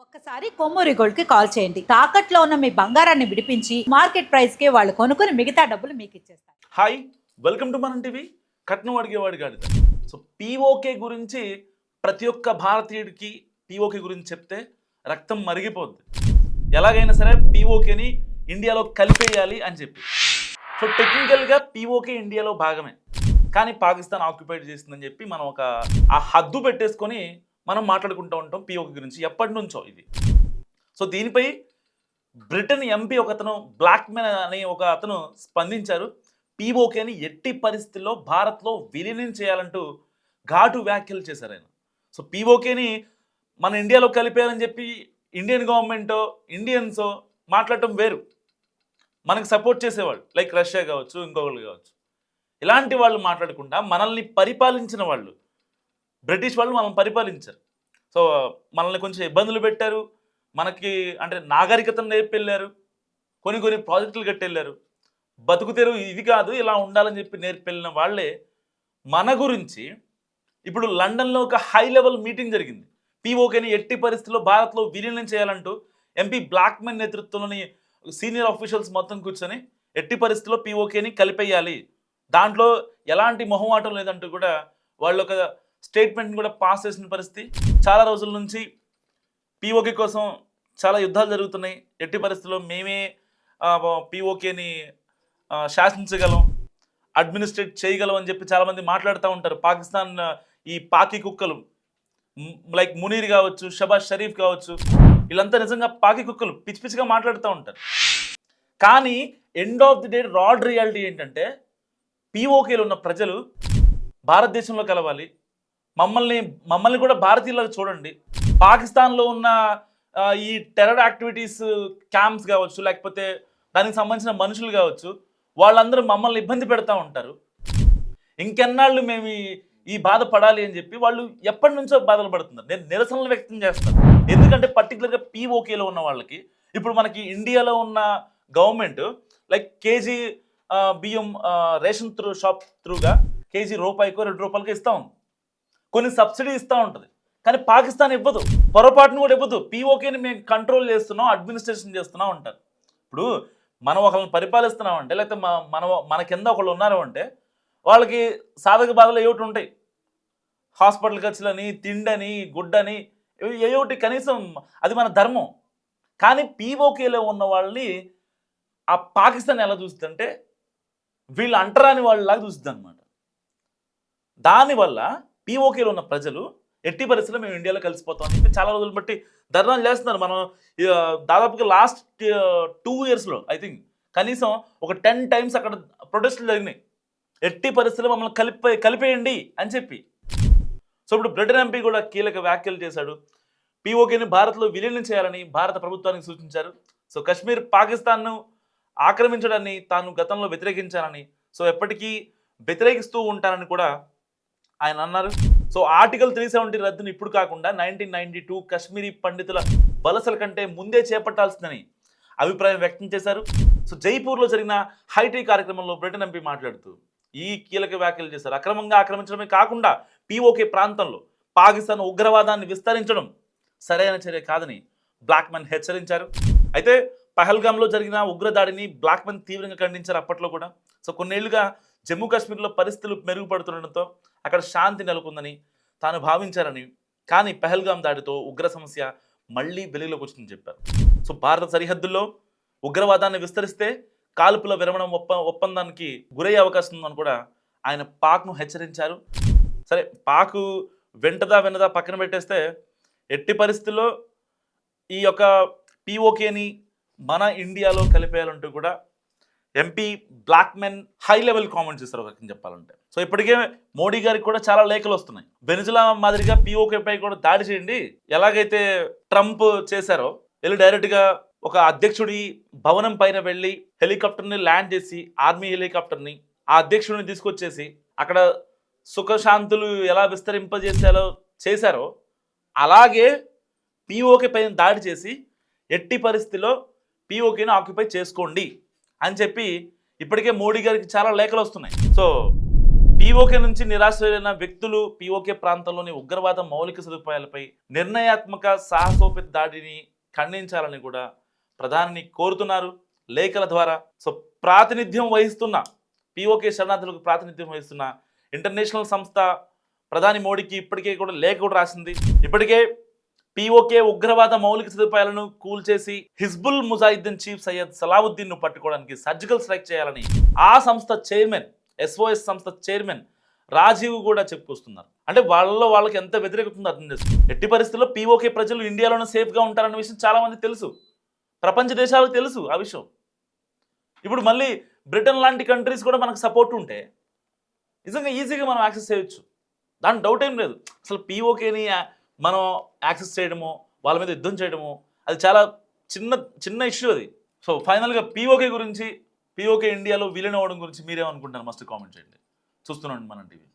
ఒక్కసారి కొమ్మూరి గోల్డ్ కి కాల్ చేయండి. తాకట్లో ఉన్న మీ బంగారాన్ని విడిపించి మార్కెట్ ప్రైస్ కి వాళ్ళు కొనుక్కుని మిగతా డబ్బులు మీకు ఇచ్చేస్తారు. హాయ్, వెల్కమ్ టు మనం టీవీ. కట్నం అడిగేవాడి గాడిద. సో పీఓకే గురించి ప్రతి ఒక్క భారతీయుడికి పీఓకే గురించి చెప్తే రక్తం మరిగిపోద్ది. ఎలాగైనా సరే పీఓకేని ఇండియాలో కలిపేయాలి అని చెప్పి. సో టెక్నికల్గా పీఓకే ఇండియాలో భాగమే, కానీ పాకిస్తాన్ ఆక్యుపైడ్ చేసిందని చెప్పి మనం ఆ హద్దు పెట్టేసుకొని మనం మాట్లాడుకుంటూ ఉంటాం పీఓకే గురించి ఎప్పటి నుంచో ఇది. సో దీనిపై బ్రిటన్ ఎంపీ ఒకతను బ్లాక్మెన్ అనే ఒక అతను స్పందించారు. పీఓకేని ఎట్టి పరిస్థితుల్లో భారత్లో విలీనం చేయాలంటూ ఘాటు వ్యాఖ్యలు చేశారు ఆయన. సో పీఓకేని మన ఇండియాలో కలిపేయాలని చెప్పి ఇండియన్ గవర్నమెంటో ఇండియన్సో మాట్లాడటం వేరు. మనకు సపోర్ట్ చేసేవాళ్ళు లైక్ రష్యా కావచ్చు, ఇంకొకళ్ళు కావచ్చు. ఇలాంటి వాళ్ళు మాట్లాడకుండా మనల్ని పరిపాలించిన వాళ్ళు బ్రిటిష్ వాళ్ళు మనల్ని పరిపాలించారు. సో మనల్ని కొంచెం ఇబ్బందులు పెట్టారు, మనకి అంటే నాగరికతను నేర్పెళ్ళారు, కొన్ని ప్రాజెక్టులు కట్టెళ్ళారు. బతుకుతెరు ఇది కాదు ఇలా ఉండాలని చెప్పి నేర్పెళ్ళిన వాళ్ళే మన గురించి ఇప్పుడు లండన్లో ఒక హై లెవెల్ మీటింగ్ జరిగింది. పీఓకేని ఎట్టి పరిస్థితుల్లో భారత్లో విలీనం చేయాలంటూ ఎంపీ బ్లాక్మెన్ నేతృత్వంలోని సీనియర్ ఆఫీషియల్స్ మొత్తం కూర్చొని ఎట్టి పరిస్థితుల్లో పీఓకేని కలిపేయాలి, దాంట్లో ఎలాంటి మొహమాటం లేదంటూ కూడా వాళ్ళు ఒక స్టేట్మెంట్ కూడా పాస్ చేసిన పరిస్థితి. చాలా రోజుల నుంచి పీఓకే కోసం చాలా యుద్ధాలు జరుగుతున్నాయి. ఎట్టి పరిస్థితుల్లో మేమే పీఓకేని శాసించగలం, అడ్మినిస్ట్రేట్ చేయగలం అని చెప్పి చాలామంది మాట్లాడుతూ ఉంటారు. పాకిస్తాన్ ఈ పాకి కుక్కలు లైక్ మునీర్ కావచ్చు, షబాజ్ షరీఫ్ కావచ్చు, వీళ్ళంతా నిజంగా పాకి కుక్కలు పిచ్చి పిచ్చిగా మాట్లాడుతూ ఉంటారు. కానీ end of the day rod reality ఏంటంటే పీఓకేలో ఉన్న ప్రజలు భారతదేశంలో కలవాలి, మమ్మల్ని కూడా భారతీయులకు చూడండి. పాకిస్తాన్లో ఉన్న ఈ టెర్రర్ యాక్టివిటీస్ క్యాంప్స్ కావచ్చు, లేకపోతే దానికి సంబంధించిన మనుషులు కావచ్చు, వాళ్ళందరూ మమ్మల్ని ఇబ్బంది పెడతా ఉంటారు. ఇంకెన్నాళ్ళు మేము ఈ బాధ పడాలి అని చెప్పి వాళ్ళు ఎప్పటి నుంచో బాధలు పడుతున్నారు. నేను నిరసనలు వ్యక్తం చేస్తాను. ఎందుకంటే పర్టికులర్గా పీఓకేలో ఉన్న వాళ్ళకి ఇప్పుడు మనకి ఇండియాలో ఉన్న గవర్నమెంట్ లైక్ కేజీ బియ్యం రేషన్ షాప్ త్రూగా కేజీ రూపాయికో ₹2 ఇస్తూ ఉంది, కొన్ని సబ్సిడీ ఇస్తూ ఉంటుంది. కానీ పాకిస్తాన్ ఇవ్వదు, పొరపాటును కూడా ఇవ్వదు. పీఓకేని మేము కంట్రోల్ చేస్తున్నాం, అడ్మినిస్ట్రేషన్ చేస్తున్నాం అంటారు. ఇప్పుడు మనం ఒకళ్ళని పరిపాలిస్తున్నాం అంటే, లేకపోతే మన కింద ఒకళ్ళు ఉన్నారు అంటే వాళ్ళకి సాధక బాధలు ఏమిటి ఉంటాయి. హాస్పిటల్ ఖర్చులని, తిండని, గుడ్డని, ఏమిటి కనీసం అది మన ధర్మం. కానీ పీఓకేలో ఉన్న వాళ్ళని ఆ పాకిస్తాన్ ఎలా చూస్తుందంటే వీళ్ళు అంటరాని వాళ్ళలాగా చూస్తుంది అనమాట. దానివల్ల పీఓకేలో ఉన్న ప్రజలు ఎట్టి పరిస్థితుల్లో మేము ఇండియాలో కలిసిపోతాం అని చెప్పి చాలా రోజులు బట్టి ధర్నాలు చేస్తున్నారు. మనం దాదాపుగా లాస్ట్ 2 yearsలో ఐ థింక్ కనీసం ఒక 10 times అక్కడ ప్రొటెస్టులు జరిగినాయి. ఎట్టి పరిస్థితుల్లో మమ్మల్ని కలిపేయండి అని చెప్పి. సో ఇప్పుడు బ్రిటన్ ఎంపీ కూడా కీలక వ్యాఖ్యలు చేశాడు. పీఓకేని భారత్లో విలీనం చేయాలని భారత ప్రభుత్వానికి సూచించారు. సో కశ్మీర్ పాకిస్తాన్ను ఆక్రమించడాన్ని తాను గతంలో వ్యతిరేకించానని, సో ఎప్పటికీ వ్యతిరేకిస్తూ ఉంటానని కూడా ఆయన అన్నారు. సో ఆర్టికల్ 370 రద్దును ఇప్పుడు కాకుండా 1992 కశ్మీరీ పండితుల వలసల కంటే ముందే చేపట్టాల్సిందని అభిప్రాయం వ్యక్తం చేశారు. సో జైపూర్లో జరిగిన హైటీ కార్యక్రమంలో బ్రిటన్ ఎంపీ మాట్లాడుతూ ఈ కీలక వ్యాఖ్యలు చేశారు. అక్రమంగా ఆక్రమించడమే కాకుండా పీఓకే ప్రాంతంలో పాకిస్తాన్ ఉగ్రవాదాన్ని విస్తరించడం సరైన చర్య కాదని బ్లాక్మెన్ హెచ్చరించారు. అయితే పహల్గామ్లో జరిగిన ఉగ్రదాడిని బ్లాక్మెన్ తీవ్రంగా ఖండించారు అప్పట్లో కూడా. సో కొన్నేళ్లుగా జమ్మూ కాశ్మీర్లో పరిస్థితులు మెరుగుపడుతుండటంతో అక్కడ శాంతి నెలకొందని తాను భావించారని, కానీ పహల్గామ్ దాడితో ఉగ్ర సమస్య మళ్ళీ వెలుగులోకి వచ్చిందని చెప్పారు. సో భారత సరిహద్దుల్లో ఉగ్రవాదాన్ని విస్తరిస్తే కాల్పుల విరమణ ఒప్పందానికి గురయ్యే అవకాశం ఉందని కూడా ఆయన పాక్ను హెచ్చరించారు. సరే, పాక్ విన్నదా పక్కన పెట్టేస్తే ఎట్టి పరిస్థితుల్లో ఈ యొక్క పీఓకేని మన ఇండియాలో కలిపేయాలంటూ కూడా ఎంపీ బ్లాక్మెన్ హై లెవెల్ కామెంట్స్ చేస్తారు ఒక రకంగా చెప్పాలంటే. సో ఇప్పటికే మోడీ గారికి కూడా చాలా లేఖలు వస్తున్నాయి. వెనిజులా మాదిరిగా పీఓకేపై కూడా దాడి చేయండి, ఎలాగైతే ట్రంప్ చేశారో వెళ్ళి డైరెక్ట్గా ఒక అధ్యక్షుడి భవనం పైన వెళ్ళి హెలికాప్టర్ని ల్యాండ్ చేసి, ఆర్మీ హెలికాప్టర్ని ఆ అధ్యక్షుడిని తీసుకొచ్చేసి అక్కడ సుఖశాంతులు ఎలా చేశారో అలాగే పీఓకే పైన దాడి చేసి ఎట్టి పరిస్థితిలో పీఓకేని ఆక్యుపై చేసుకోండి అని చెప్పి ఇప్పటికే మోడీ గారికి చాలా లేఖలు వస్తున్నాయి. సో పీఓకే నుంచి నిరాశ్రయులైన వ్యక్తులు పీఓకే ప్రాంతంలోని ఉగ్రవాద మౌలిక సదుపాయాలపై నిర్ణయాత్మక సాహసోపేత దాడిని ఖండించాలని కూడా ప్రధానిని కోరుతున్నారు లేఖల ద్వారా. సో ప్రాతినిధ్యం వహిస్తున్న పీఓకే శరణార్థులకు ప్రాతినిధ్యం వహిస్తున్న ఇంటర్నేషనల్ సంస్థ ప్రధాని మోడీకి ఇప్పటికే కూడా లేఖ కూడా రాసింది. ఇప్పటికే పీఓకే ఉగ్రవాద మౌలిక సదుపాయాలను కూల్చేసి హిజ్బుల్ ముజాహిద్దీన్ చీఫ్ సయ్యద్ సలావుద్దీన్ ను పట్టుకోవడానికి సర్జికల్ స్ట్రైక్ చేయాలని ఆ సంస్థ చైర్మన్, SOS సంస్థ చైర్మన్ రాజీవ్ కూడా చెప్పుకొస్తున్నారు. అంటే వాళ్ళకి ఎంత వ్యతిరేకత ఉందో అర్థం చేస్తుంది. ఎట్టి పరిస్థితుల్లో పీఓకే ప్రజలు ఇండియాలోనే సేఫ్గా ఉంటారన్న విషయం చాలా మంది తెలుసు, ప్రపంచ దేశాలకు తెలుసు ఆ విషయం. ఇప్పుడు మళ్ళీ బ్రిటన్ లాంటి కంట్రీస్ కూడా మనకు సపోర్ట్ ఉంటే నిజంగా ఈజీగా మనం యాక్సెస్ చేయొచ్చు, దాని డౌట్ ఏం లేదు. అసలు పీఓకేని మనం యాక్సెస్ చేయడము, వాళ్ళ మీద యుద్ధం చేయడము అది చాలా చిన్న ఇష్యూ అది. సో ఫైనల్గా పీఓకే గురించి, పీఓకే ఇండియాలో విలీనం అవ్వడం గురించి మీరేమనుకుంటారు మస్ట్ కామెంట్ చేయండి. చూస్తున్నాండి మన టీవీ.